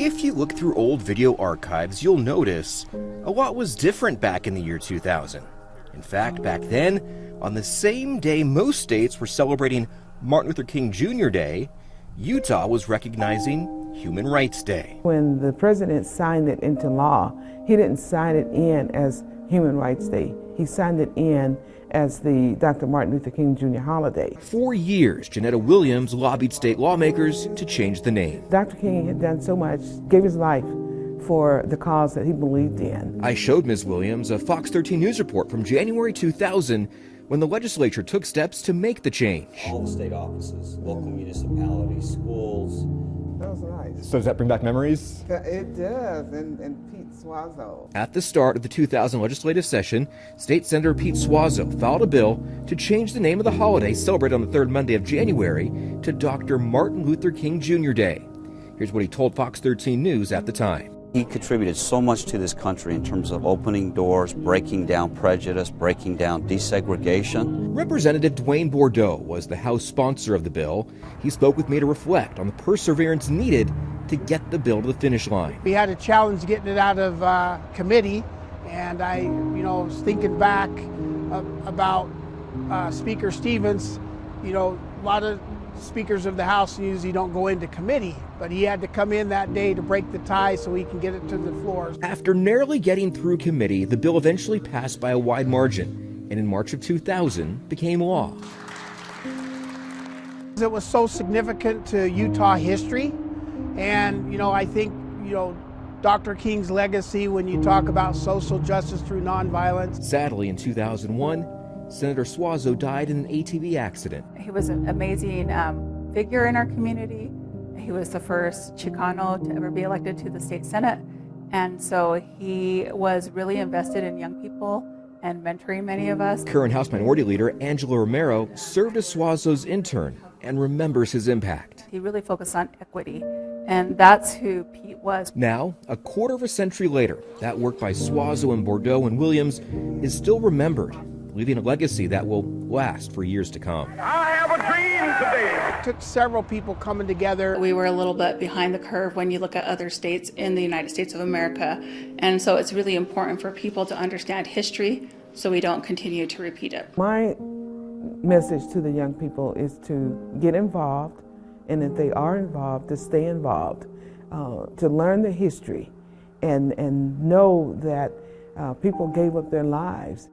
If you look through old video archives, you'll notice a lot was different back in the year 2000. In fact, back then, on the same day most states were celebrating Martin Luther King Jr. Day, Utah was recognizing Human Rights Day. When the president signed it into law, he didn't sign it in as Human Rights Day. He signed it in as the Dr. Martin Luther King Jr. holiday. For years, Janetta Williams lobbied state lawmakers to change the name. Dr. King had done so much, gave his life for the cause that he believed in. I showed Ms. Williams a Fox 13 News report from January 2000 when the legislature took steps to make the change. All the state offices, local municipalities, schools. That was nice. So does that bring back memories? It does, and Pete Suazo. At the start of the 2000 legislative session, State Senator Pete Suazo filed a bill to change the name of the holiday celebrated on the third Monday of January to Dr. Martin Luther King Jr. Day. Here's what he told Fox 13 News at the time. He contributed so much to this country in terms of opening doors, breaking down prejudice, breaking down desegregation. Representative Dwayne Bordeaux was the House sponsor of the bill. He spoke with me to reflect on the perseverance needed to get the bill to the finish line. We had a challenge getting it out of committee, and I, was thinking back about Speaker Stevens. A lot of speakers of the House usually don't go into committee, but he had to come in that day to break the tie so he can get it to the floor. After narrowly getting through committee, the bill eventually passed by a wide margin, and in March of 2000 became law. It was so significant to Utah history, and I think Dr. King's legacy when you talk about social justice through nonviolence. Sadly, in 2001, Senator Suazo died in an ATV accident. He was an amazing figure in our community. He was the first Chicano to ever be elected to the state Senate. And so he was really invested in young people and mentoring many of us. Current House Minority Leader Angela Romero served as Suazo's intern and remembers his impact. He really focused on equity, and that's who Pete was. Now, a quarter of a century later, that work by Suazo and Bordeaux and Williams is still remembered, leaving a legacy that will last for years to come. I have a dream today. It took several people coming together. We were a little bit behind the curve when you look at other states in the United States of America. And so it's really important for people to understand history so we don't continue to repeat it. My message to the young people is to get involved, and if they are involved, to stay involved, to learn the history and know that people gave up their lives